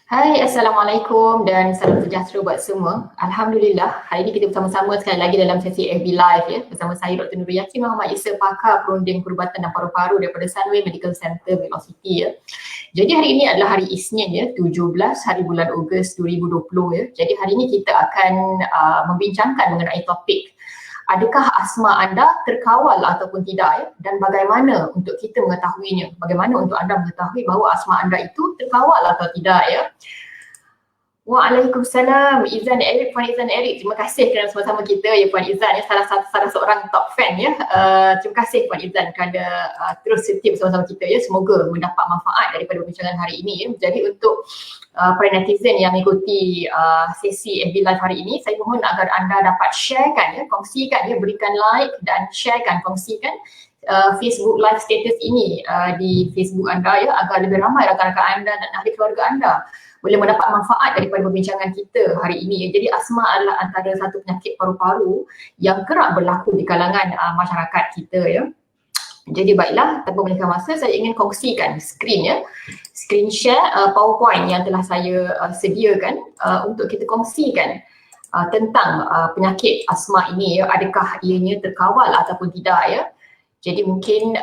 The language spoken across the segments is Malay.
Hai, Assalamualaikum dan salam sejahtera buat semua. Alhamdulillah, hari ini kita bersama-sama sekali lagi dalam sesi FB Live ya, bersama saya Dr. Nuriyaki Muhammad Isa, pakar perunding perubatan dan paru-paru daripada Sunway Medical Center, Velocity ya. Jadi hari ini adalah hari Isnin ya, 17 hari bulan Ogos 2020 ya. Jadi hari ini kita akan membincangkan mengenai topik adakah asma anda terkawal ataupun tidak ya, dan bagaimana untuk kita mengetahuinya, bagaimana untuk anda mengetahui bahawa asma anda itu terkawal atau tidak ya. Waalaikumsalam Izan Eric, Puan Izan Eric. Terima kasih kerana bersama-sama kita ya Puan Izan ya, salah seorang top fan ya. Terima kasih Puan Izan kerana terus setia bersama-sama kita ya. Semoga mendapat manfaat daripada perbincangan hari ini ya. Jadi untuk para netizen yang mengikuti sesi FB Live hari ini, saya mohon agar anda dapat sharekan ya, kongsikan ya, berikan like dan sharekan, kongsikan Facebook live status ini di Facebook anda ya, agar lebih ramai rakan-rakan anda dan ahli keluarga anda boleh mendapat manfaat daripada perbincangan kita hari ini. Jadi asma adalah antara satu penyakit paru-paru yang kerap berlaku di kalangan masyarakat kita ya. Jadi baiklah, tanpa melengahkan masa, saya ingin kongsikan skrin ya, skrin share PowerPoint yang telah saya sediakan untuk kita kongsikan tentang penyakit asma ini ya, adakah ianya terkawal ataupun tidak ya. Jadi mungkin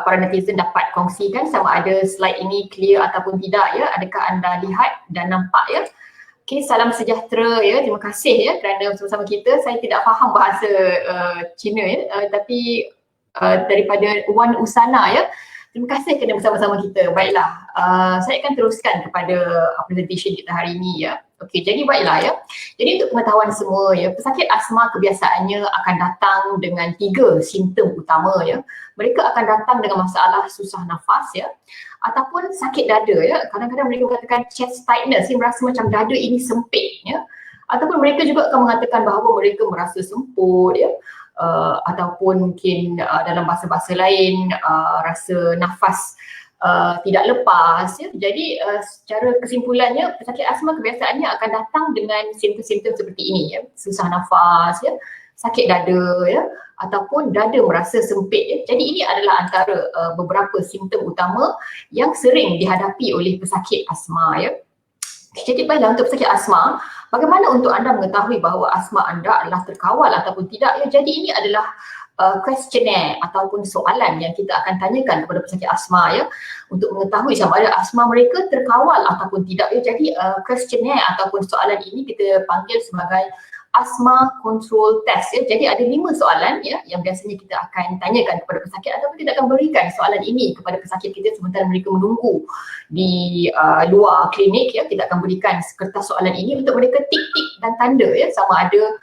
para netizen dapat kongsikan sama ada slide ini clear ataupun tidak ya. Adakah anda lihat dan nampak ya? Okay, salam sejahtera ya. Terima kasih ya kerana bersama-sama kita. Saya tidak faham bahasa Cina ya, tapi daripada Wan Usana ya. Terima kasih kerana bersama-sama kita. Baiklah, saya akan teruskan kepada presentation kita hari ini ya. Okey, jadi baiklah ya. Jadi untuk pengetahuan semua ya, pesakit asma kebiasaannya akan datang dengan 3 simptom utama ya. Mereka akan datang dengan masalah susah nafas ya, ataupun sakit dada ya. Kadang-kadang mereka mengatakan chest tightness, merasa macam dada ini sempit ya. Ataupun mereka juga akan mengatakan bahawa mereka merasa semput ya. Ataupun mungkin dalam bahasa-bahasa lain rasa nafas tidak lepas ya. Jadi secara kesimpulannya, pesakit asma kebiasaannya akan datang dengan simptom-simptom seperti ini ya. Susah nafas ya, sakit dada ya, ataupun dada merasa sempit ya. Jadi ini adalah antara beberapa simptom utama yang sering dihadapi oleh pesakit asma ya. Jadi baiklah, untuk pesakit asma, bagaimana untuk anda mengetahui bahawa asma anda adalah terkawal ataupun tidak ya. Jadi ini adalah questionnaire ataupun soalan yang kita akan tanyakan kepada pesakit asma ya, untuk mengetahui sama ada asma mereka terkawal ataupun tidak ya. Jadi questionnaire ataupun soalan ini kita panggil sebagai asma control test ya. Jadi ada 5 soalan ya yang biasanya kita akan tanyakan kepada pesakit, ataupun kita akan berikan soalan ini kepada pesakit kita sementara mereka menunggu di luar klinik ya. Kita akan berikan kertas soalan ini untuk mereka tik-tik dan tanda ya, sama ada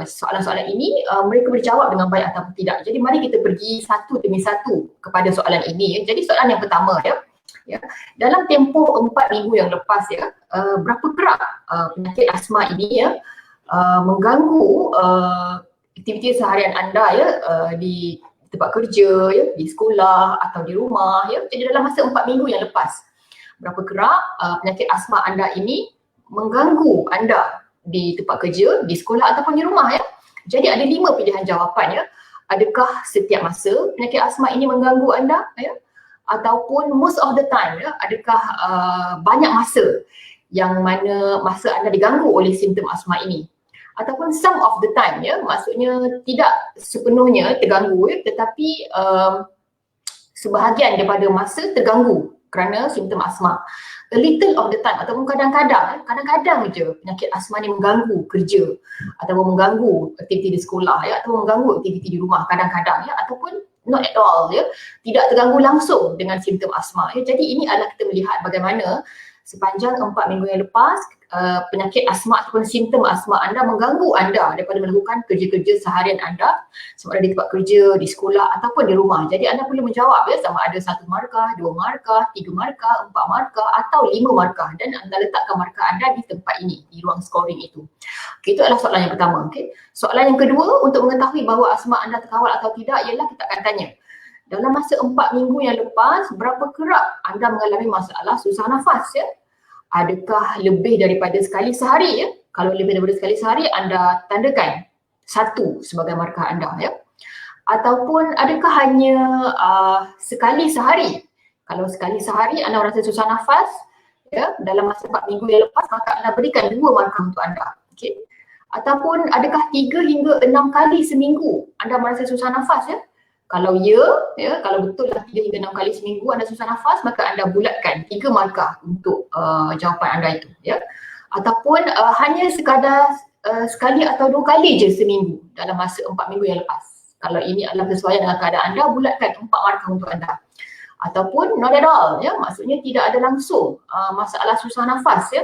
soalan-soalan ini mereka boleh jawab dengan baik ataupun tidak. Jadi mari kita pergi satu demi satu kepada soalan ini ya. Jadi soalan yang pertama ya, dalam tempoh 4 minggu yang lepas ya, berapa kerap penyakit asma ini ya mengganggu aktiviti seharian anda ya, di tempat kerja ya, di sekolah atau di rumah ya. Jadi dalam masa 4 minggu yang lepas, berapa kerap penyakit asma anda ini mengganggu anda di tempat kerja, di sekolah ataupun di rumah ya. Jadi ada 5 pilihan jawapan ya. Adakah setiap masa penyakit asma ini mengganggu anda ya, ataupun most of the time ya, adakah banyak masa yang mana masa anda diganggu oleh simptom asma ini, ataupun some of the time ya, maksudnya tidak sepenuhnya terganggu ya, tetapi sebahagian daripada masa terganggu kerana simptom asma. A little of the time ataupun kadang-kadang je penyakit asma ni mengganggu kerja ataupun mengganggu aktiviti di sekolah ya, atau mengganggu aktiviti di rumah kadang-kadang ya, ataupun not at all ya, tidak terganggu langsung dengan simptom asma ya. Jadi ini adalah kita melihat bagaimana sepanjang 4 minggu yang lepas penyakit asma ataupun simptom asma anda mengganggu anda daripada melakukan kerja-kerja seharian anda, sama ada di tempat kerja, di sekolah ataupun di rumah. Jadi anda perlu menjawab ya, sama ada 1 markah, 2 markah, 3 markah, 4 markah atau 5 markah, dan anda letakkan markah anda di tempat ini, di ruang scoring itu. Okay, itu adalah soalan yang pertama. Okay. Soalan yang kedua, untuk mengetahui bahawa asma anda terkawal atau tidak, ialah kita akan tanya, dalam masa 4 minggu yang lepas, berapa kerap anda mengalami masalah susah nafas ya? Adakah lebih daripada sekali sehari ya? Kalau lebih daripada sekali sehari, anda tandakan 1 sebagai markah anda ya. Ataupun adakah hanya sekali sehari? Kalau sekali sehari anda merasa susah nafas, ya, dalam masa 4 minggu yang lepas, maka anda berikan 2 markah untuk anda. Okey. Ataupun adakah 3 hingga 6 kali seminggu anda merasa susah nafas ya? Kalau ya, kalau betul lah 3 hingga 6 kali seminggu anda susah nafas, maka anda bulatkan 3 markah untuk jawapan anda itu ya. Ataupun hanya sekadar sekali atau 2 kali je seminggu dalam masa 4 minggu yang lepas. Kalau ini adalah sesuai dengan keadaan anda, bulatkan 4 markah untuk anda. Ataupun not at all ya, maksudnya tidak ada langsung masalah susah nafas ya,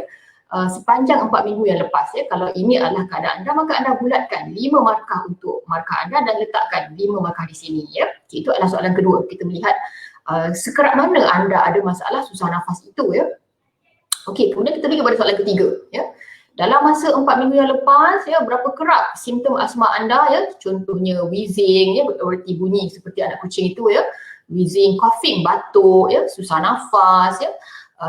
sepanjang 4 minggu yang lepas ya. Kalau ini adalah keadaan anda, maka anda bulatkan 5 markah untuk markah anda dan letakkan 5 markah di sini ya. Itu adalah soalan kedua. Kita melihat sekerap mana anda ada masalah susah nafas itu ya. Okey, kemudian kita pergi kepada soalan ketiga ya. Dalam masa 4 minggu yang lepas ya, berapa kerap simptom asma anda ya, contohnya wheezing ya, berarti bunyi seperti anak kucing itu ya, wheezing, coughing, batuk ya, susah nafas ya,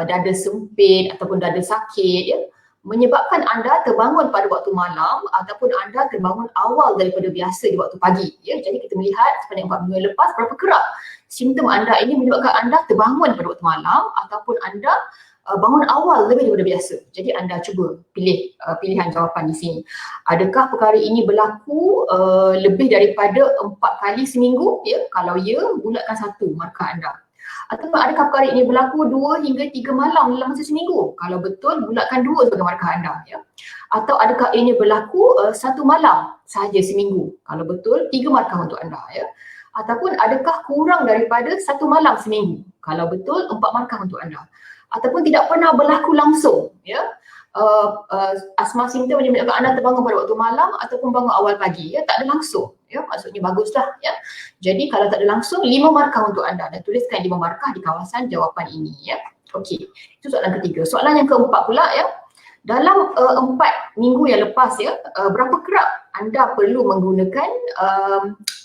dada sempit ataupun dada sakit ya, menyebabkan anda terbangun pada waktu malam ataupun anda terbangun awal daripada biasa di waktu pagi ya. Jadi kita melihat sepanjang 4 minggu yang lepas, berapa kerap simptom anda ini menyebabkan anda terbangun pada waktu malam ataupun anda bangun awal lebih daripada biasa. Jadi anda cuba pilih pilihan jawapan di sini. Adakah perkara ini berlaku lebih daripada 4 kali seminggu ya? Kalau ya, bulatkan 1 markah anda. Atau adakah perkara ini berlaku 2 hingga 3 malam dalam masa seminggu? Kalau betul, bulatkan 2 sebagai markah anda ya. Atau adakah ini berlaku 1 malam sahaja seminggu? Kalau betul, 3 markah untuk anda ya. Ataupun adakah kurang daripada 1 malam seminggu? Kalau betul, 4 markah untuk anda. Ataupun tidak pernah berlaku langsung ya, asma simptom yang menyebabkan anda terbangun pada waktu malam ataupun bangun awal pagi ya, tak ada langsung ya, maksudnya baguslah ya. Jadi kalau tak ada langsung, 5 markah untuk anda dan tuliskan 5 markah di kawasan jawapan ini ya. Okey, itu soalan ketiga. Soalan yang keempat pula ya, dalam 4 minggu yang lepas ya, berapa kerap anda perlu menggunakan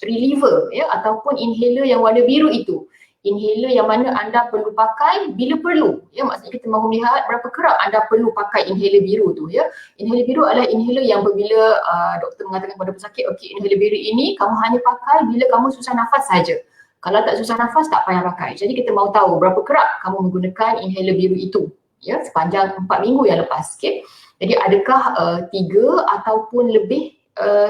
reliever ya, ataupun inhaler yang warna biru itu. Inhaler yang mana anda perlu pakai bila perlu ya, maksudnya kita mahu melihat berapa kerap anda perlu pakai inhaler biru tu ya. Inhaler biru adalah inhaler yang apabila doktor mengatakan kepada pesakit, okey, inhaler biru ini kamu hanya pakai bila kamu susah nafas saja. Kalau tak susah nafas tak payah pakai. Jadi kita mahu tahu berapa kerap kamu menggunakan inhaler biru itu ya sepanjang 4 minggu yang lepas. Okey. Jadi adakah 3 ataupun lebih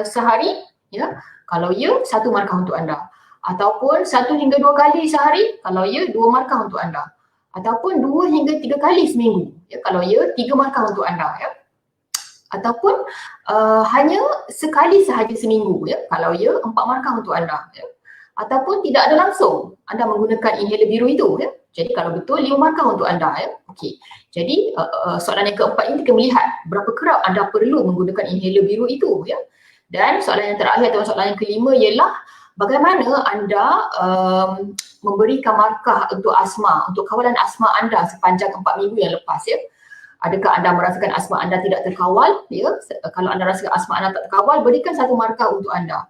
sehari ya? Kalau ya, 1 markah untuk anda. Ataupun 1 hingga 2 kali sehari, kalau ya, 2 markah untuk anda. Ataupun 2 hingga 3 kali seminggu ya, kalau ya, 3 markah untuk anda ya. Ataupun hanya sekali sahaja seminggu ya, kalau ya, 4 markah untuk anda ya. Ataupun tidak ada langsung anda menggunakan inhaler biru itu ya. Jadi kalau betul, 5 markah untuk anda ya. Okey. Jadi soalan yang keempat ini kita melihat berapa kerap anda perlu menggunakan inhaler biru itu ya. Dan soalan yang terakhir atau soalan yang kelima ialah bagaimana anda memberikan markah untuk asma, untuk kawalan asma anda sepanjang 4 minggu yang lepas ya. Adakah anda merasakan asma anda tidak terkawal ya? Kalau anda rasa asma anda tak terkawal, berikan 1 markah untuk anda.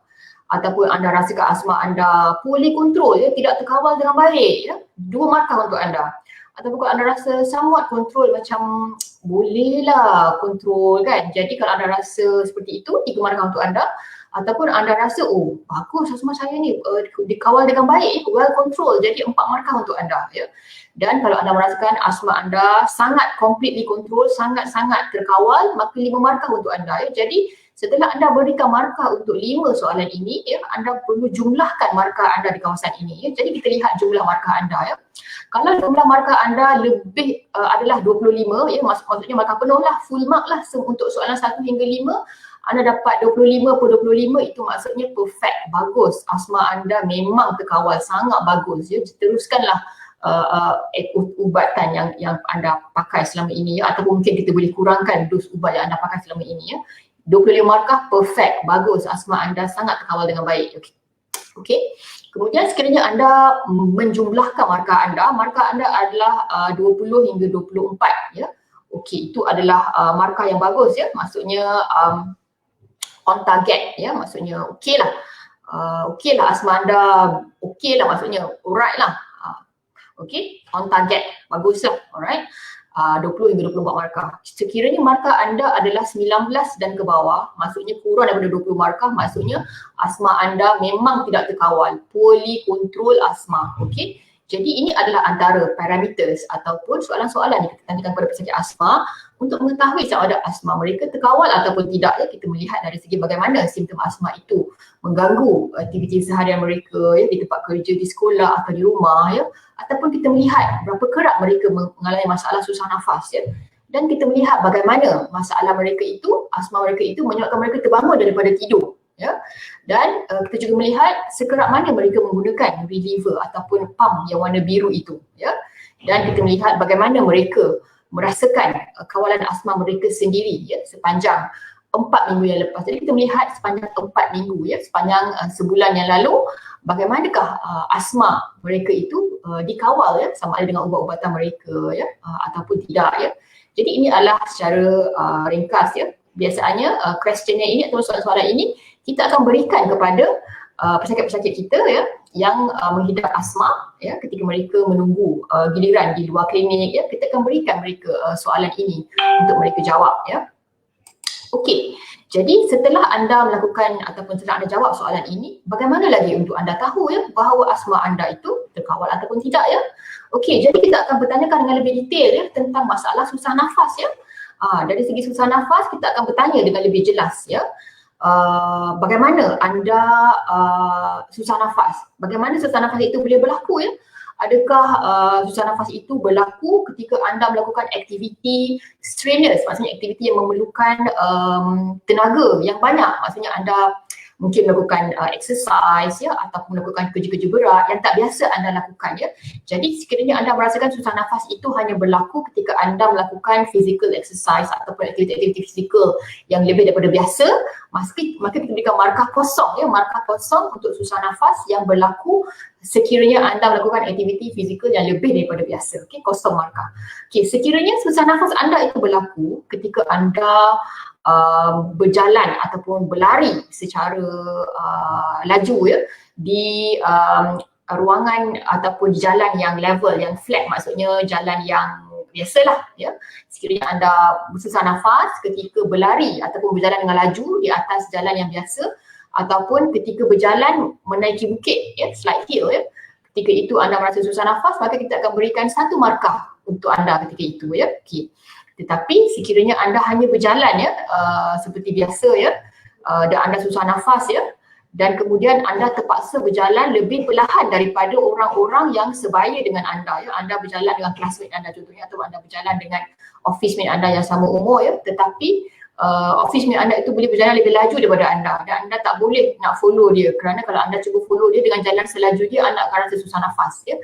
Ataupun anda rasakan asma anda poorly control ya, tidak terkawal dengan baik ya, 2 markah untuk anda. Ataupun kalau anda rasa somewhat control, macam bolehlah control kan. Jadi kalau anda rasa seperti itu, 3 markah untuk anda. Ataupun anda rasa, oh bagus asma saya ni dikawal dengan baik, well control, jadi 4 markah untuk anda ya. Dan kalau anda merasakan asma anda sangat completely control, sangat-sangat terkawal, maka 5 markah untuk anda ya. Jadi setelah anda berikan markah untuk 5 soalan ini ya, anda perlu jumlahkan markah anda di kawasan ini ya. Jadi kita lihat jumlah markah anda ya. Kalau jumlah markah anda lebih adalah 25 ya, maksudnya markah penuh lah, full mark lah untuk soalan 1 hingga 5, anda dapat 25 per 25, itu maksudnya perfect, bagus. Asma anda memang terkawal, sangat bagus ya. Teruskanlah ubatan yang anda pakai selama ini ya, ataupun mungkin kita boleh kurangkan dos ubat yang anda pakai selama ini ya. 25 markah perfect, bagus, asma anda sangat terkawal dengan baik. Okey. Kemudian sekiranya anda menjumlahkan markah anda adalah 20 hingga 24 ya. Okey, itu adalah markah yang bagus ya, maksudnya on target ya, maksudnya okey lah. Okey lah asma anda, okey lah, maksudnya alright lah. Okey, on target, bagus lah, alright. 20 hingga 24 markah. Sekiranya markah anda adalah 19 dan ke bawah, maksudnya kurang daripada 20 markah, maksudnya asma anda memang tidak terkawal, poorly control asma. Okey, Jadi ini adalah antara parameters ataupun soalan-soalan yang kita tanyakan kepada pesakit asma untuk mengetahui sama ada asma mereka terkawal ataupun tidak. Ya, kita melihat dari segi bagaimana simptom asma itu mengganggu aktiviti seharian mereka ya, di tempat kerja, di sekolah atau di rumah ya, ataupun kita melihat berapa kerap mereka mengalami masalah susah nafas ya. Dan kita melihat bagaimana masalah mereka itu, asma mereka itu menyebabkan mereka terbangun daripada tidur. Ya. Dan kita juga melihat sekerap mana mereka menggunakan reliever ataupun pump yang warna biru itu ya. Dan kita melihat bagaimana mereka merasakan kawalan asma mereka sendiri ya, sepanjang 4 minggu yang lepas. Jadi kita melihat sepanjang 4 minggu ya, sepanjang sebulan yang lalu bagaimanakah asma mereka itu dikawal ya, sama ada dengan ubat-ubatan mereka ya, ataupun tidak ya. Jadi ini adalah secara ringkas ya. Biasanya questionnaire ini atau soalan-soalan ini kita akan berikan kepada pesakit-pesakit kita ya yang menghidap asma ya, ketika mereka menunggu giliran di luar klinik ya, kita akan berikan mereka soalan ini untuk mereka jawab ya. Okey. Jadi setelah anda melakukan ataupun setelah anda jawab soalan ini, bagaimana lagi untuk anda tahu ya bahawa asma anda itu terkawal ataupun tidak ya? Okey, jadi kita akan bertanyakan dengan lebih detail ya tentang masalah susah nafas ya. Dari segi susah nafas kita akan bertanya dengan lebih jelas ya. Bagaimana anda susah nafas? Bagaimana susah nafas itu boleh berlaku ya? Adakah susah nafas itu berlaku ketika anda melakukan aktiviti strenuous, maksudnya aktiviti yang memerlukan tenaga yang banyak, maksudnya anda mungkin melakukan exercise ya, ataupun melakukan kerja-kerja berat yang tak biasa anda lakukan ya. Jadi sekiranya anda merasakan susah nafas itu hanya berlaku ketika anda melakukan physical exercise ataupun aktiviti-aktiviti fizikal yang lebih daripada biasa, maka kita berikan markah kosong ya, markah kosong untuk susah nafas yang berlaku sekiranya anda melakukan aktiviti fizikal yang lebih daripada biasa. Okey, kosong markah. Okey, sekiranya susah nafas anda itu berlaku ketika anda berjalan ataupun berlari secara laju ya di ruangan ataupun jalan yang level, yang flat, maksudnya jalan yang biasalah ya. Sekiranya anda susah nafas ketika berlari ataupun berjalan dengan laju di atas jalan yang biasa, ataupun ketika berjalan menaiki bukit ya, slide hill ya, ketika itu anda merasa susah nafas, maka kita akan berikan satu markah untuk anda ketika itu ya. Okey. Tetapi sekiranya anda hanya berjalan ya seperti biasa ya, dan anda susah nafas ya, dan kemudian anda terpaksa berjalan lebih perlahan daripada orang-orang yang sebaya dengan anda ya, anda berjalan dengan classmate anda contohnya, atau anda berjalan dengan office mate anda yang sama umur ya, tetapi office mate anda itu boleh berjalan lebih laju daripada anda dan anda tak boleh nak follow dia, kerana kalau anda cuba follow dia dengan jalan selaju dia, anda akan rasa susah nafas ya.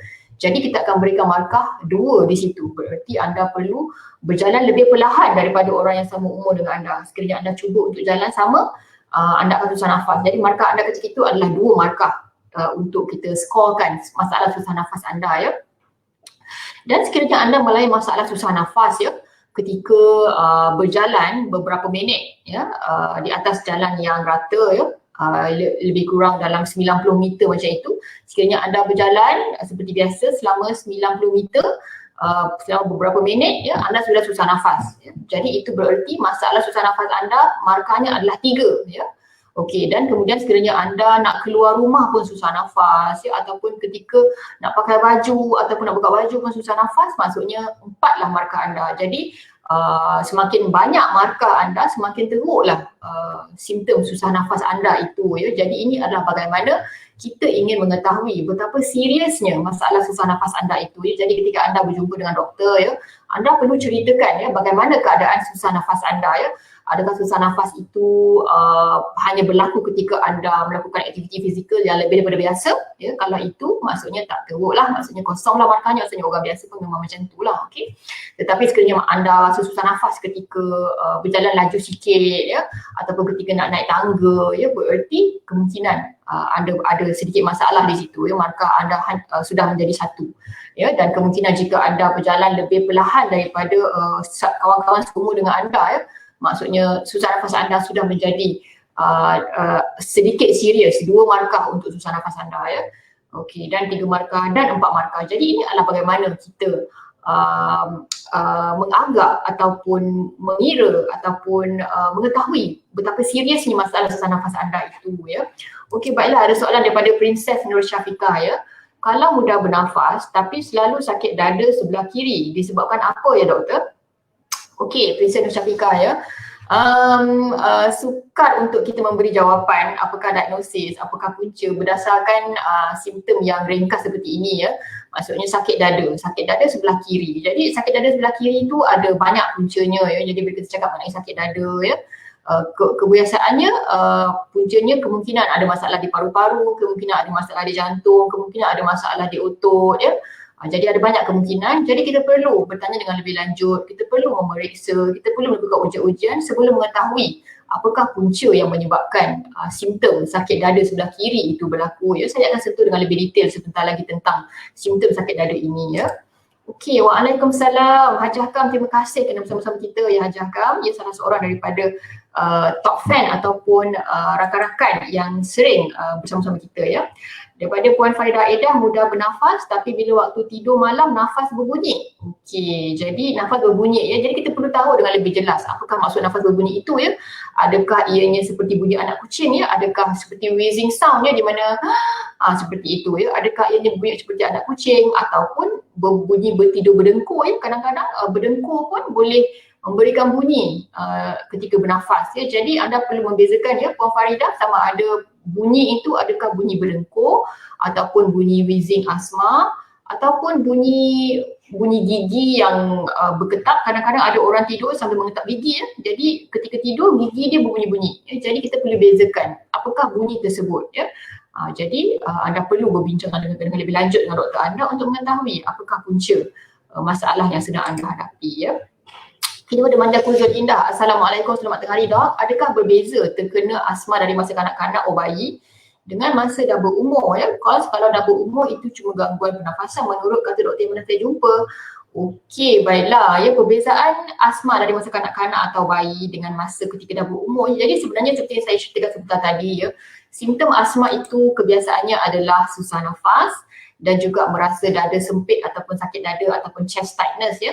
Jadi kita akan berikan markah 2 di situ. Berarti anda perlu berjalan lebih perlahan daripada orang yang sama umur dengan anda. Sekiranya anda cuba untuk jalan sama, anda akan susah nafas. Jadi markah anda ketika itu adalah 2 markah untuk kita skorkan masalah susah nafas anda ya. Dan sekiranya anda melalui masalah susah nafas ya, ketika berjalan beberapa minit ya di atas jalan yang rata ya, lebih kurang dalam 90 meter macam itu, sekiranya anda berjalan seperti biasa selama 90 meter selama beberapa minit ya, anda sudah susah nafas ya. Jadi itu bererti masalah susah nafas anda markahnya adalah 3 ya. Okey, dan kemudian sekiranya anda nak keluar rumah pun susah nafas ya, ataupun ketika nak pakai baju ataupun nak buka baju pun susah nafas, maksudnya 4 lah markah anda. Jadi semakin banyak markah anda, semakin teruklah simptom susah nafas anda itu ya. Jadi ini adalah bagaimana kita ingin mengetahui betapa seriusnya masalah susah nafas anda itu ya. Jadi ketika anda berjumpa dengan doktor ya, anda perlu ceritakan ya bagaimana keadaan susah nafas anda ya. Adakah susah nafas itu hanya berlaku ketika anda melakukan aktiviti fizikal yang lebih daripada biasa ya. Kalau itu maksudnya tak teruk lah, maksudnya kosong lah markahnya, maksudnya orang biasa pun memang macam tu lah. Okay. Tetapi sekiranya anda rasa susah nafas ketika berjalan laju sikit ya, ataupun ketika nak naik tangga ya, bererti kemungkinan anda ada sedikit masalah di situ ya, markah anda sudah menjadi 1 ya. Dan kemungkinan jika anda berjalan lebih perlahan daripada kawan-kawan seumur dengan anda ya, maksudnya susah nafas anda sudah menjadi sedikit serius, 2 markah untuk susah nafas anda ya. Okey, dan 3 markah dan 4 markah. Jadi ini adalah bagaimana kita menganggap ataupun mengira ataupun mengetahui betapa seriusnya masalah susah nafas anda itu ya. Okey, baiklah, ada soalan daripada Princess Nur Syafiqah ya. kalau mudah bernafas tapi selalu sakit dada sebelah kiri, disebabkan apa ya doktor? Okey, Princess Nur Syafiqah ya. Sukar untuk kita memberi jawapan apakah diagnosis, apakah punca berdasarkan simptom yang ringkas seperti ini ya. Maksudnya sakit dada sebelah kiri. Jadi sakit dada sebelah kiri itu ada banyak puncanya ya. Jadi bila kita cakap mengenai sakit dada ya, kebiasaannya puncanya kemungkinan ada masalah di paru-paru, kemungkinan ada masalah di jantung, kemungkinan ada masalah di otot ya. Jadi ada banyak kemungkinan, jadi kita perlu bertanya dengan lebih lanjut, kita perlu memeriksa, kita perlu melakukan ujian-ujian sebelum mengetahui apakah punca yang menyebabkan simptom sakit dada sebelah kiri itu berlaku ya. Saya akan sentuh dengan lebih detail sebentar lagi tentang simptom sakit dada ini ya. Okey, waalaikumsalam Hajah Kam, terima kasih kerana bersama-sama kita ya Hajah Kam. Ya, salah seorang daripada top fan ataupun rakan-rakan yang sering bersama-sama kita ya. Daripada Puan Faridah Edah, mudah bernafas tapi bila waktu tidur malam nafas berbunyi. Okey, jadi nafas berbunyi ya. Jadi kita perlu tahu dengan lebih jelas apakah maksud nafas berbunyi itu ya. Adakah ianya seperti bunyi anak kucing ya? Adakah seperti wheezing sound ya, di mana seperti itu ya. Adakah ianya bunyi seperti anak kucing ataupun berbunyi bertidur berdengkur ya. Kadang-kadang berdengkur pun boleh memberikan bunyi ketika bernafas ya. Jadi anda perlu membezakan ya Puan Faridah, sama ada bunyi itu adakah bunyi berdengkur ataupun bunyi wheezing asma ataupun bunyi gigi yang bergetak. Kadang-kadang ada orang tidur sambil mengetak gigi ya. Jadi ketika tidur gigi dia berbunyi-bunyi ya. Jadi kita perlu bezakan apakah bunyi tersebut ya. Jadi anda perlu berbincang dengan lebih lanjut dengan doktor anda untuk mengetahui apakah punca masalah yang sedang anda hadapi ya. Kita ada Manda Kuzul Indah. Assalamualaikum, selamat tengah hari dok. Adakah berbeza terkena asma dari masa kanak-kanak atau bayi dengan masa dah berumur ya? Kalau dah berumur itu cuma gangguan pernafasan menurut kata doktor yang pernah saya jumpa. Okey, baiklah ya, perbezaan asma dari masa kanak-kanak atau bayi dengan masa ketika dah berumur. Jadi sebenarnya seperti yang saya ceritakan sebentar tadi ya, simptom asma itu kebiasaannya adalah susah nafas dan juga merasa dada sempit ataupun sakit dada ataupun chest tightness ya.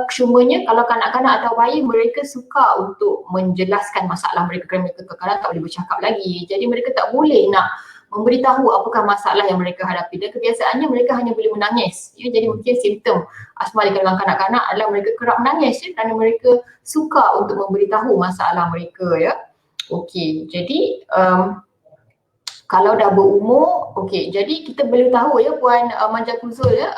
Cumanya kalau kanak-kanak atau bayi, mereka suka untuk menjelaskan masalah mereka kerana mereka kadang-kadang tak boleh bercakap lagi. Jadi mereka tak boleh nak memberitahu apakah masalah yang mereka hadapi dan kebiasaannya mereka hanya boleh menangis ya. Jadi mungkin simptom asma di kalangan kanak-kanak adalah mereka kerap menangis ya, kerana mereka suka untuk memberitahu masalah mereka ya. Okey, jadi kalau dah berumur, okey, jadi kita boleh tahu ya Puan Manja Kuzul ya,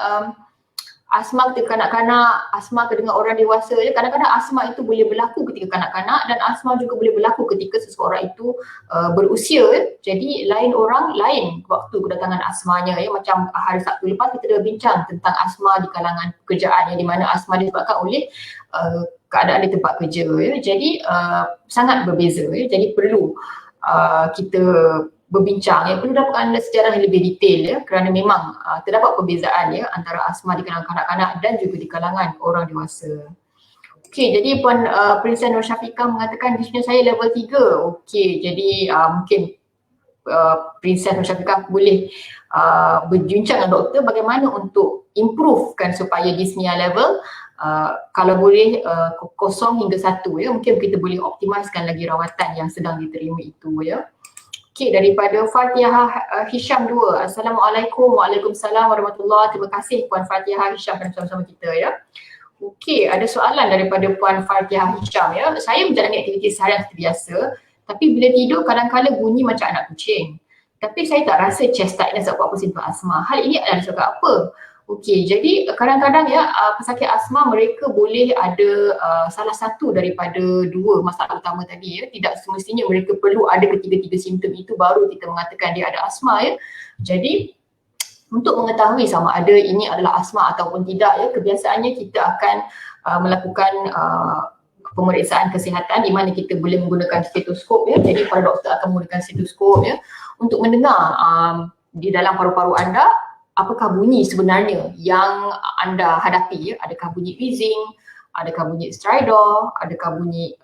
asma ketika kanak-kanak, asma ketika orang dewasa ya. Kadang-kadang asma itu boleh berlaku ketika kanak-kanak dan asma juga boleh berlaku ketika seseorang itu berusia ya. Jadi lain orang lain waktu kedatangan asmanya ya. Macam hari Sabtu lepas kita dah bincang tentang asma di kalangan pekerjaan ya, di mana asma disebabkan oleh keadaan di tempat kerja ya. Jadi sangat berbeza ya. Jadi perlu kita berbincang ya, perlu dapatkan sejarah yang lebih detail ya, kerana memang terdapat perbezaan ya antara asma di kalangan kanak-kanak dan juga di kalangan orang dewasa. Okey, jadi Puan Princess Nur Syafiqah mengatakan disiplin saya level 3. Okey, jadi mungkin Princess Nur Syafiqah boleh berbincang dengan doktor bagaimana untuk improvekan supaya dyspnea level kalau boleh 0 hingga 1 ya. Mungkin kita boleh optimalkan lagi rawatan yang sedang diterima itu ya. Okey, daripada Fatihah Hisham 2. Assalamualaikum, waalaikumsalam warahmatullahi. Terima kasih Puan Fatihah Hisham kerana bersama-sama kita ya. Okey, ada soalan daripada Puan Fatihah Hisham ya. Saya menjalani aktiviti seharian seperti biasa, tapi bila tidur kadang-kadang bunyi macam anak kucing. Tapi saya tak rasa chest tightness atau apa-apa simptom asma. Hal ini adalah disebabkan apa? Okey, jadi kadang-kadang ya pesakit asma mereka boleh ada salah satu daripada dua masalah utama tadi ya. Tidak semestinya mereka perlu ada ketiga-tiga simptom itu baru kita mengatakan dia ada asma ya. Jadi untuk mengetahui sama ada ini adalah asma ataupun tidak ya, kebiasaannya kita akan melakukan pemeriksaan kesihatan di mana kita boleh menggunakan stetoskop ya. Jadi para doktor akan menggunakan stetoskop ya untuk mendengar di dalam paru-paru anda apakah bunyi sebenarnya yang anda hadapi ya. Adakah bunyi wheezing, adakah bunyi stridor, adakah bunyi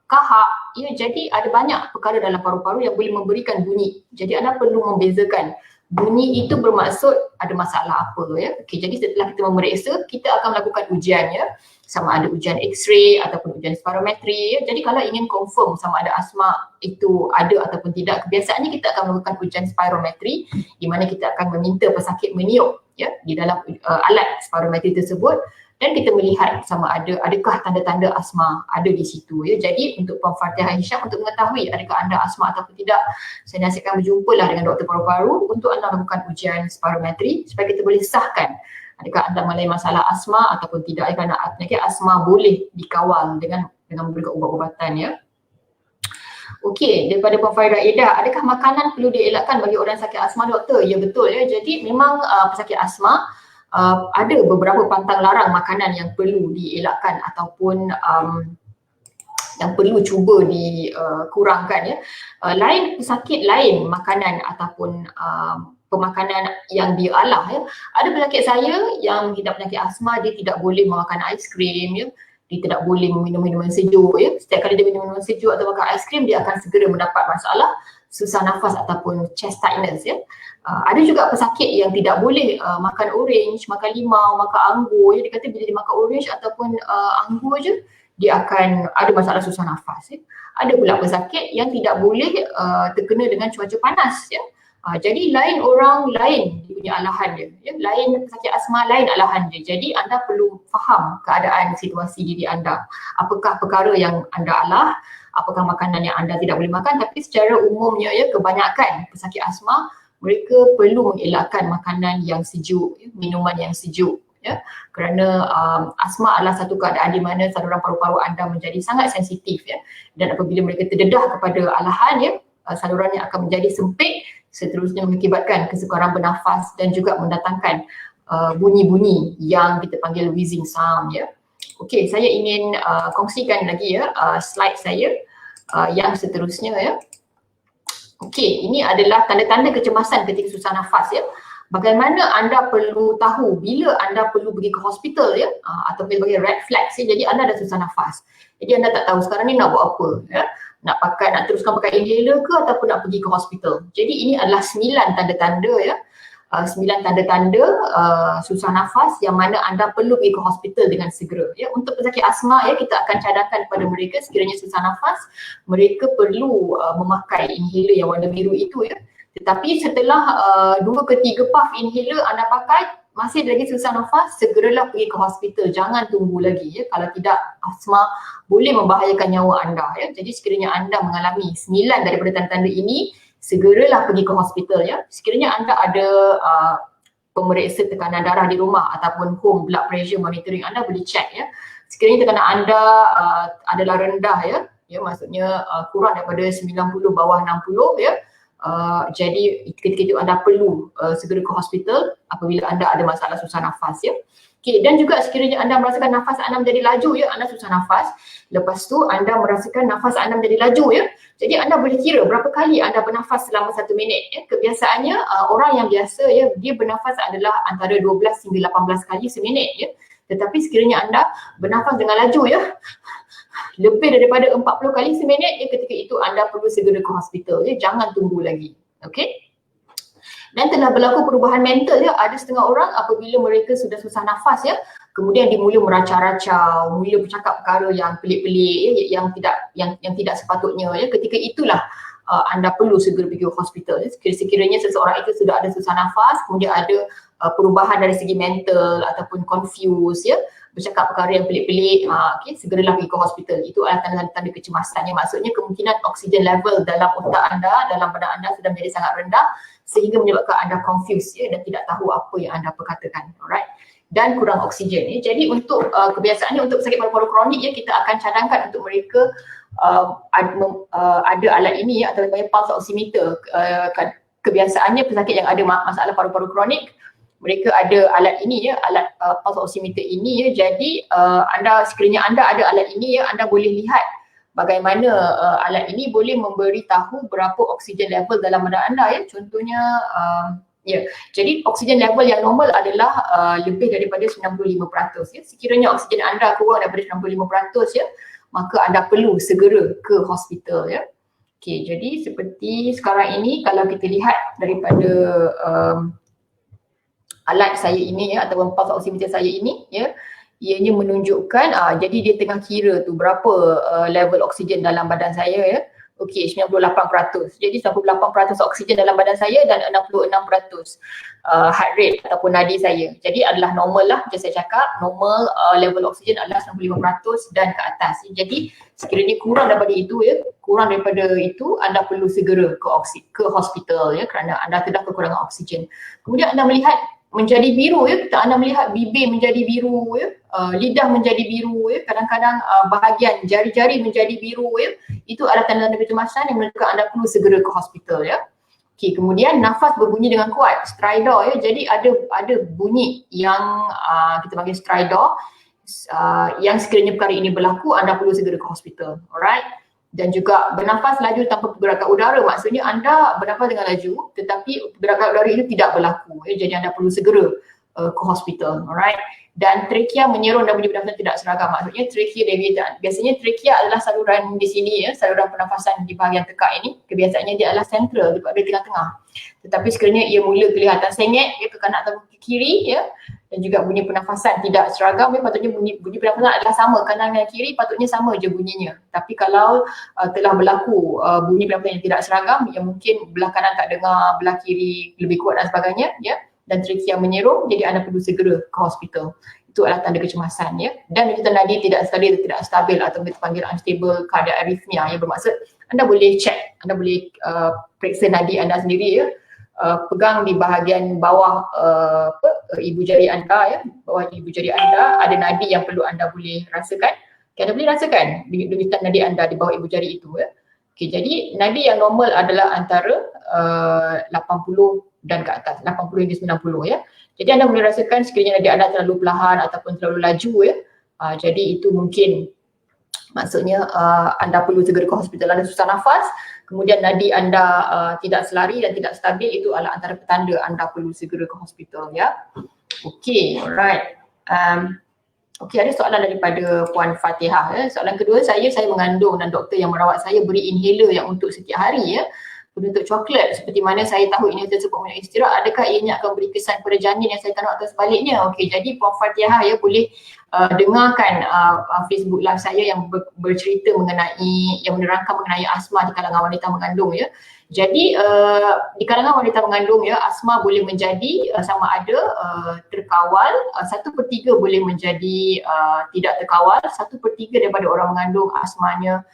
kahak ya. Jadi ada banyak perkara dalam paru-paru yang boleh memberikan bunyi. Jadi anda perlu membezakan bunyi itu bermaksud ada masalah apa ya. Okey, jadi setelah kita memeriksa, kita akan melakukan ujian ya. sama ada ujian X-ray ataupun ujian spirometri. Jadi kalau ingin confirm sama ada asma itu ada ataupun tidak, kebiasaannya kita akan melakukan ujian spirometri di mana kita akan meminta pesakit meniup di dalam alat spirometri tersebut dan kita melihat sama adakah tanda-tanda asma ada di situ. Jadi untuk Puan Fatihah Hisham, untuk mengetahui adakah anda asma ataupun tidak, saya nasihatkan berjumpalah dengan doktor paru-paru untuk anda melakukan ujian spirometri supaya kita boleh sahkan adakah anda mengalami masalah asma ataupun tidak, kerana penyakit asma boleh dikawal dengan memberikan ubat-ubatan. Okey, daripada Puan Farida Eda, adakah makanan perlu dielakkan bagi orang sakit asma, doktor? Ya, betul. Jadi memang pesakit asma ada beberapa pantang larang makanan yang perlu dielakkan ataupun yang perlu cuba dikurangkan. Lain pesakit, lain makanan ataupun pemakanan yang dialah. Ada pelakit saya yang hidup penyakit asma, dia tidak boleh memakan aiskrim, dia tidak boleh meminum minuman sejuk. Setiap kali dia minum minuman sejuk atau makan aiskrim, dia akan segera mendapat masalah susah nafas ataupun chest tightness. Ada juga pesakit yang tidak boleh makan orange, makan limau, makan anggur. Dia kata bila dia makan orange ataupun anggur je, dia akan ada masalah susah nafas. Ada pula pesakit yang tidak boleh terkena dengan cuaca panas. Jadi lain orang, lain dia punya alahan dia. Lain pesakit asma, lain alahan dia. Jadi anda perlu faham keadaan situasi diri anda. Apakah perkara yang anda alah, apakah makanan yang anda tidak boleh makan. Tapi secara umumnya kebanyakan pesakit asma, mereka perlu mengelakkan makanan yang sejuk, minuman yang sejuk. Kerana asma adalah satu keadaan di mana saluran paru-paru anda menjadi sangat sensitif. Dan apabila mereka terdedah kepada alahan, salurannya akan menjadi sempit, seterusnya mengakibatkan kesukaran bernafas dan juga mendatangkan bunyi-bunyi yang kita panggil wheezing sound. Okey, saya ingin kongsikan lagi slide saya yang seterusnya. Okey, ini adalah tanda-tanda kecemasan ketika susah nafas. Bagaimana anda perlu tahu bila anda perlu pergi ke hospital atau sebagai red flags. Jadi anda dah susah nafas. Jadi anda tak tahu sekarang ni nak buat apa. Nak teruskan pakai inhaler ke ataupun nak pergi ke hospital. Jadi ini adalah 9 tanda-tanda 9 tanda-tanda susah nafas yang mana anda perlu pergi ke hospital dengan segera. Untuk pesakit asma, kita akan cadangkan kepada mereka sekiranya susah nafas, mereka perlu memakai inhaler yang warna biru itu. Tetapi setelah 2 ke 3 puff inhaler anda pakai, masih lagi susah nafas, segeralah pergi ke hospital. Jangan tunggu lagi. Kalau tidak, asma boleh membahayakan nyawa anda. Jadi sekiranya anda mengalami 9 daripada tanda-tanda ini, segeralah pergi ke hospital. Sekiranya anda ada pemeriksa tekanan darah di rumah ataupun home blood pressure monitoring, anda boleh check. Sekiranya tekanan anda adalah rendah, maksudnya kurang daripada 90 bawah 60, jadi ketika itu anda perlu segera ke hospital apabila anda ada masalah susah nafas. Okay, dan juga sekiranya anda merasakan nafas anda menjadi laju, anda susah nafas, lepas tu anda merasakan nafas anda menjadi laju, jadi anda boleh kira berapa kali anda bernafas selama 1 minit. Kebiasaannya orang yang biasa dia bernafas adalah antara 12 hingga 18 kali seminit. Tetapi sekiranya anda bernafas dengan laju lebih daripada 40 kali seminit, ketika itu anda perlu segera ke hospital. Jangan tunggu lagi. Okey. Dan telah berlaku perubahan mental. Ada setengah orang apabila mereka sudah susah nafas, kemudian dia mula meracau-racau, mula bercakap perkara yang pelik-pelik, yang tidak sepatutnya. Ketika itulah anda perlu segera pergi ke hospital. Sekiranya seseorang itu sudah ada susah nafas, kemudian ada perubahan dari segi mental ataupun confused, bercakap perkara yang pelik-pelik, segeralah pergi ke hospital. Itu adalah tanda-tanda kecemasan. Maksudnya kemungkinan oksigen level dalam otak anda, dalam badan anda sudah menjadi sangat rendah sehingga menyebabkan anda confused dan tidak tahu apa yang anda perkatakan. Alright. Dan kurang oksigen. Jadi untuk kebiasaannya untuk pesakit paru-paru kronik, kita akan cadangkan untuk mereka ada alat ini atau yang pulse oximeter. Kebiasaannya pesakit yang ada masalah paru-paru kronik, mereka ada alat ini, alat pulse oximeter ini. Jadi sekiranya anda ada alat ini, anda boleh lihat bagaimana alat ini boleh memberitahu berapa oksigen level dalam badan anda. Contohnya jadi oksigen level yang normal adalah lebih daripada 95%. Sekiranya oksigen anda kurang daripada 95%, maka anda perlu segera ke hospital. Okey, jadi seperti sekarang ini kalau kita lihat daripada alat saya ini ataupun pulse oximeter saya ini, ianya menunjukkan jadi dia tengah kira tu berapa level oksigen dalam badan saya ya. Okey, 98%. Jadi 98% oksigen dalam badan saya dan 66% heart rate ataupun nadi saya. Jadi adalah normal lah, macam saya cakap, normal level oksigen adalah 95% dan ke atas. Jadi sekiranya kurang daripada itu ya, kurang daripada itu anda perlu segera ke hospital ya kerana anda sedang kekurangan oksigen. Kemudian anda melihat menjadi biru ya, kita anda melihat bibir menjadi biru ya, lidah menjadi biru ya, kadang-kadang bahagian jari-jari menjadi biru ya, itu adalah tanda-tanda kecemasan yang menunjukkan anda perlu segera ke hospital ya. Okey, kemudian nafas berbunyi dengan kuat, stridor ya, jadi ada bunyi yang kita panggil stridor, yang sekiranya perkara ini berlaku anda perlu segera ke hospital, alright. Dan juga bernafas laju tanpa pergerakan udara, maksudnya anda bernafas dengan laju tetapi pergerakan udara itu tidak berlaku ya, jadi anda perlu segera ke hospital, alright. Dan trachea menyerun dan bunyi bernafas tidak seragam, maksudnya trachea deviated. Biasanya trachea adalah saluran di sini ya, saluran pernafasan di bahagian tekak ini, kebiasaannya dia adalah central, di tengah-tengah. Tetapi sekiranya ia mula kelihatan sengit ya, ke kanan atau ke kiri ya, dan juga bunyi pernafasan tidak seragam ya, patutnya bunyi pernafasan adalah sama, kanan dan kiri patutnya sama je bunyinya. Tapi kalau telah berlaku bunyi pernafasan yang tidak seragam, yang mungkin belah kanan tak dengar, belah kiri lebih kuat dan sebagainya ya, dan trachea menyerung, jadi anda perlu segera ke hospital. Itu adalah tanda kecemasan ya. Dan denyutan nadi tidak stabil atau kita panggil unstable cardiac arrhythmia, yang bermaksud anda boleh check, anda boleh periksa nadi anda sendiri ya. Pegang di bahagian bawah ibu jari anda ya, bawah ibu jari anda ada nadi yang perlu anda boleh rasakan. Okay, anda boleh rasakan denyutan nadi anda di bawah ibu jari itu ya. Okay, jadi nadi yang normal adalah antara 80 dan ke atas, 80 hingga 90 ya. Jadi anda boleh rasakan sekiranya nadi anda terlalu perlahan ataupun terlalu laju ya. Jadi itu mungkin maksudnya anda perlu segera ke hospital. Anda susah nafas, kemudian nadi anda tidak selari dan tidak stabil, itu adalah antara petanda anda perlu segera ke hospital ya. Okey, alright. Okey, ada soalan daripada Puan Fatihah ya. Soalan kedua, saya mengandung dan doktor yang merawat saya beri inhaler yang untuk setiap hari ya, berbentuk coklat, seperti mana saya tahu ini tersebut punya istirahat, adakah ianya akan beri kesan pada janin yang saya kandung atau sebaliknya? Okey, jadi Puan Fatihah ya boleh dengarkan Facebook live saya yang bercerita mengenai, yang menerangkan mengenai asma di kalangan wanita mengandung ya. Jadi di kalangan wanita mengandung ya, asma boleh menjadi sama ada terkawal, 1/3 boleh menjadi tidak terkawal, 1/3 daripada orang mengandung asmanya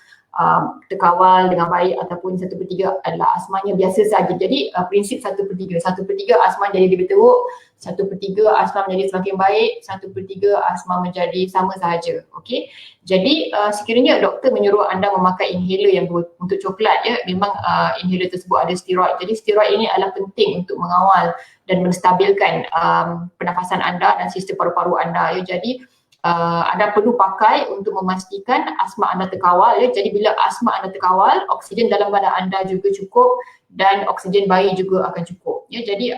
terkawal dengan baik, ataupun 1/3 adalah asmanya biasa saja. Jadi prinsip 1/3 asma jadi lebih teruk, 1/3 asma menjadi semakin baik, 1/3 asma menjadi sama sahaja. Okey. Jadi sekiranya doktor menyuruh anda memakai inhaler yang untuk coklat ya, memang inhaler tersebut ada steroid. Jadi steroid ini adalah penting untuk mengawal dan menstabilkan pernafasan anda dan sistem paru-paru anda ya. Jadi anda perlu pakai untuk memastikan asma anda terkawal ya. Jadi bila asma anda terkawal, oksigen dalam badan anda juga cukup dan oksigen bayi juga akan cukup ya. Jadi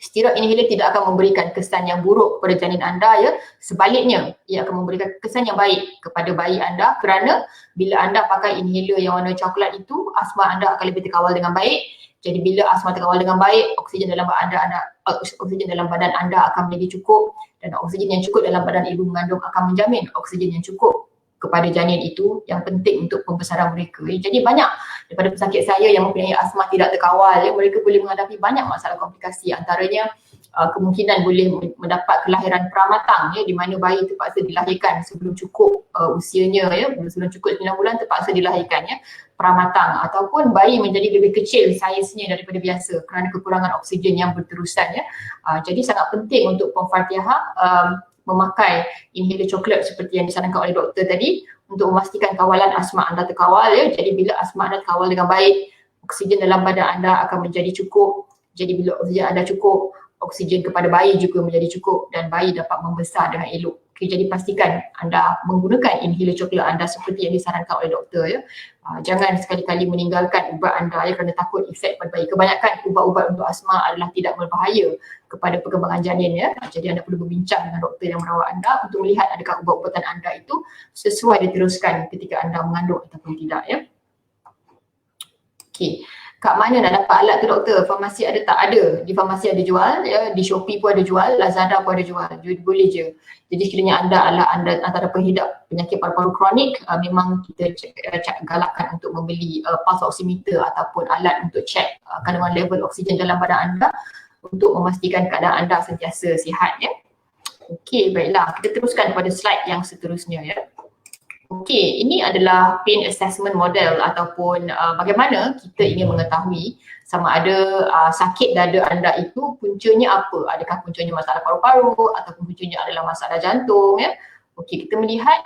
steroid inhaler tidak akan memberikan kesan yang buruk pada janin anda ya. Sebaliknya, ia akan memberikan kesan yang baik kepada bayi anda, kerana bila anda pakai inhaler yang warna coklat itu, asma anda akan lebih terkawal dengan baik. Jadi bila asma terkawal dengan baik, oksigen dalam badan anda akan menjadi cukup, dan oksigen yang cukup dalam badan ibu mengandung akan menjamin oksigen yang cukup kepada janin itu yang penting untuk pembesaran mereka. Jadi banyak daripada pesakit saya yang mempunyai asma tidak terkawal ya, mereka boleh menghadapi banyak masalah komplikasi, antaranya kemungkinan boleh mendapat kelahiran pramatang ya, di mana bayi terpaksa dilahirkan sebelum cukup usianya ya, sebelum cukup 9 bulan terpaksa dilahirkan ya, pramatang, ataupun bayi menjadi lebih kecil saiznya daripada biasa kerana kekurangan oksigen yang berterusan ya. Jadi sangat penting untuk Puan Fatihah memakai inhaler coklat seperti yang disarankan oleh doktor tadi untuk memastikan kawalan asma anda terkawal ya. Jadi bila asma anda terkawal dengan baik, oksigen dalam badan anda akan menjadi cukup. Jadi bila oksigen anda cukup, oksigen kepada bayi juga menjadi cukup dan bayi dapat membesar dengan elok. Okay, jadi pastikan anda menggunakan inhaler coklat anda seperti yang disarankan oleh doktor ya. Jangan sekali-kali meninggalkan ubat anda ya, kerana takut efek pada bayi. Kebanyakan ubat-ubat untuk asma adalah tidak berbahaya kepada perkembangan janin ya. Jadi anda perlu berbincang dengan doktor yang merawat anda untuk melihat adakah ubat-ubatan anda itu sesuai diteruskan ketika anda mengandung ataupun tidak ya. Okey. kat mana nak dapat alat tu doktor? Farmasi ada tak? Ada. Di farmasi ada jual, ya. Di Shopee pun ada jual, Lazada pun ada jual. Boleh je. Jadi sekiranya anda antara penghidap penyakit paru-paru kronik, memang kita galakkan untuk membeli pulse oximeter ataupun alat untuk cek kandungan level oksigen dalam badan anda untuk memastikan keadaan anda sentiasa sihat, ya. Okey, baiklah. Kita teruskan pada slide yang seterusnya, ya. Okey, ini adalah pain assessment model ataupun bagaimana kita ingin mengetahui sama ada sakit dada anda itu puncanya apa. Adakah puncanya masalah paru-paru ataupun puncanya adalah masalah jantung, ya. Okey, kita melihat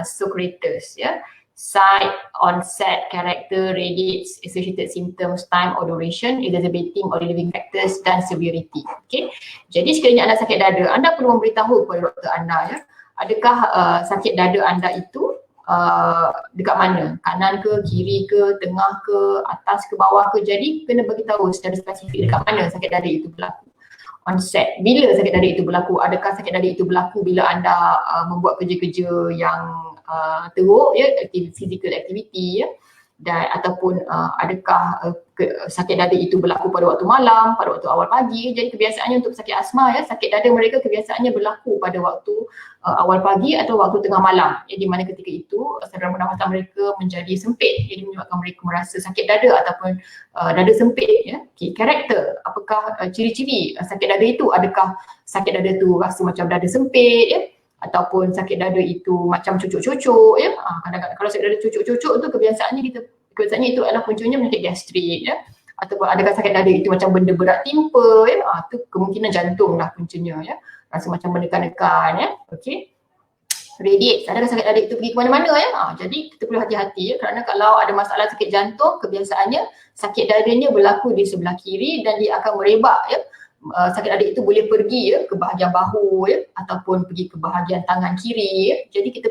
Socrates, ya. Site, onset, character, radiates, associated symptoms, time or duration, exacerbating or relieving factors dan severity. Okay. Jadi sekiranya anda sakit dada, anda perlu memberitahu kepada doktor anda, ya. Adakah sakit dada anda itu dekat mana? Kanan ke, kiri ke, tengah ke, atas ke, bawah ke? Jadi kena beritahu secara spesifik dekat mana sakit dada itu berlaku. Onset, bila sakit dada itu berlaku? Adakah sakit dada itu berlaku bila anda membuat kerja-kerja yang teruk, ya, physical activity, ya, dan ataupun adakah sakit dada itu berlaku pada waktu malam, pada waktu awal pagi. Jadi kebiasaannya untuk sakit asma, ya, sakit dada mereka kebiasaannya berlaku pada waktu awal pagi atau waktu tengah malam, ya, di mana ketika itu saluran pernafasan mereka menjadi sempit, jadi menyebabkan mereka merasa sakit dada ataupun dada sempit, ya. Okay, karakter, apakah ciri-ciri sakit dada itu? Adakah sakit dada itu rasa macam dada sempit, ya, ataupun sakit dada itu macam cucuk-cucuk, ya. Kadang-kadang kalau sakit dada cucuk-cucuk tu kebiasaannya itu adalah puncanya penyakit gastrik, ya. Ataupun adakah sakit dada itu macam benda berat timpa, ya. Tu kemungkinan jantung lah puncanya, ya. Rasa macam menekan-nekan, ya. Okey. Radiate, adakah sakit dada itu pergi ke mana-mana, ya. Jadi kita perlu hati-hati, ya, kerana kalau ada masalah sakit jantung, kebiasaannya sakit dadanya berlaku di sebelah kiri dan dia akan merebak, ya. Sakit dada itu boleh pergi, ya, ke bahagian bahu, ya, ataupun pergi ke bahagian tangan kiri, ya. Jadi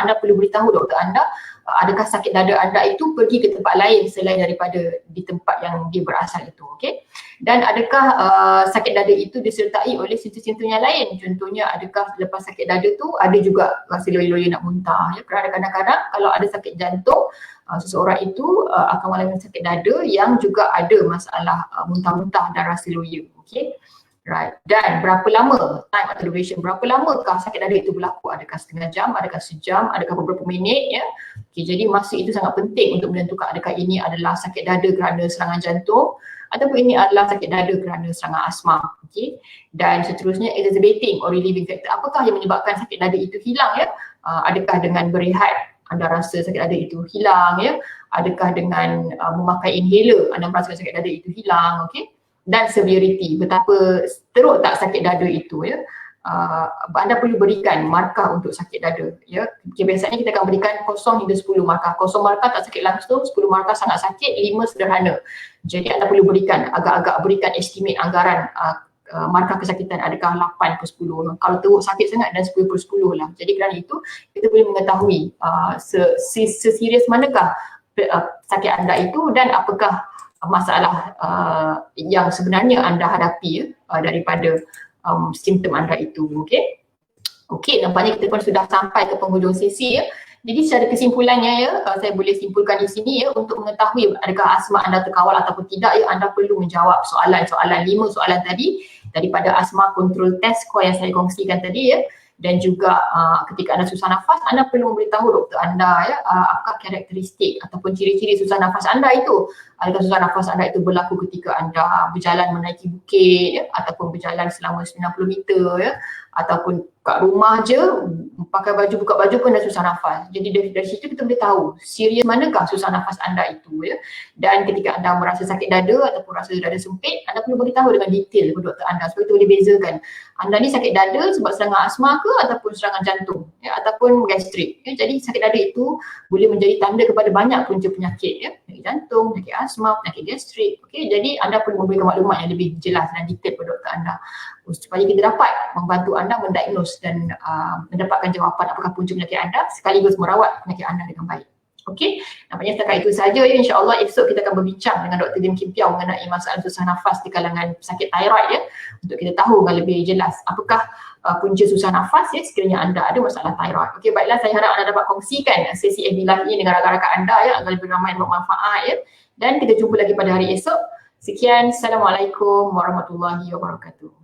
anda perlu beritahu doktor anda adakah sakit dada anda itu pergi ke tempat lain selain daripada di tempat yang dia berasal itu, okey. Dan adakah sakit dada itu disertai oleh simptom-simptom yang lain? Contohnya adakah lepas sakit dada tu ada juga rasa loyo-loyo nak muntah, ya. Kerana kadang-kadang kalau ada sakit jantung, seseorang itu akan mengalami sakit dada yang juga ada masalah muntah-muntah dan rasa loyo. Okay. Right. Dan berapa lama, time atau duration, berapa lamakah sakit dada itu berlaku? Adakah setengah jam, adakah sejam, adakah beberapa minit, ya. Okay, jadi masa itu sangat penting untuk menentukan adakah ini adalah sakit dada kerana serangan jantung ataupun ini adalah sakit dada kerana serangan asma. Okay. Dan seterusnya exacerbating or relieving factor. Apakah yang menyebabkan sakit dada itu hilang, ya? Adakah dengan berehat anda rasa sakit dada itu hilang, ya? Adakah dengan memakai inhaler anda merasakan sakit dada itu hilang, okey? Dan severity, betapa teruk tak sakit dada itu, ya. Anda perlu berikan markah untuk sakit dada, ya. Okay, biasanya kita akan berikan 0 hingga 10 markah. 0 markah tak sakit langsung, 10 markah sangat sakit, 5 sederhana. Jadi anda perlu berikan berikan estimate anggaran markah kesakitan, adakah 8 per 10. Kalau teruk sakit sangat dan 10 per 10 lah. Jadi kerana itu kita boleh mengetahui seserius manakah sakit anda itu dan apakah masalah yang sebenarnya anda hadapi, ya, daripada simptom anda itu. Okey. Okey, nampaknya kita pun sudah sampai ke penghujung sesi, ya. Jadi secara kesimpulannya, ya, saya boleh simpulkan di sini, ya, untuk mengetahui adakah asma anda terkawal ataupun tidak, ya, anda perlu menjawab soalan-soalan 5 soalan tadi daripada asma control test score yang saya kongsikan tadi, ya. Dan juga ketika anda susah nafas, anda perlu memberitahu doktor anda, ya, apakah karakteristik ataupun ciri-ciri susah nafas anda itu. Adakah susah nafas anda itu berlaku ketika anda berjalan menaiki bukit, ya, ataupun berjalan selama 90 meter, ya, ataupun kat rumah je pakai baju, buka baju pun dah susah nafas. Jadi dari situ kita boleh tahu serius manakah susah nafas anda itu, ya. Dan ketika anda merasa sakit dada ataupun rasa dada sempit, anda perlu beritahu dengan detail kepada doktor anda supaya kita boleh bezakan anda ni sakit dada sebab serangan asma ke ataupun serangan jantung, ya, ataupun gastrik, ya. Jadi sakit dada itu boleh menjadi tanda kepada banyak punca penyakit, ya. Penyakit jantung, penyakit asma, penyakit gastrik. Okey, jadi anda perlu memberikan maklumat yang lebih jelas dan detail kepada doktor anda supaya kita dapat membantu anda mendiagnose dan mendapatkan jawapan apakah punca penyakit anda sekaligus merawat penyakit anda dengan baik. Okey, nampaknya setakat itu saja, ya. InsyaAllah esok kita akan berbincang dengan Dr. Lim Kim Piao mengenai masalah susah nafas di kalangan pesakit thyroid, ya, untuk kita tahu dengan lebih jelas apakah punca susah nafas, ya, sekiranya anda ada masalah thyroid. Okey, baiklah, saya harap anda dapat kongsikan sesi FB Live ini dengan rakan-rakan anda, ya, agar lebih ramai bermanfaat, ya. Dan kita jumpa lagi pada hari esok. Sekian, Assalamualaikum warahmatullahi wabarakatuh.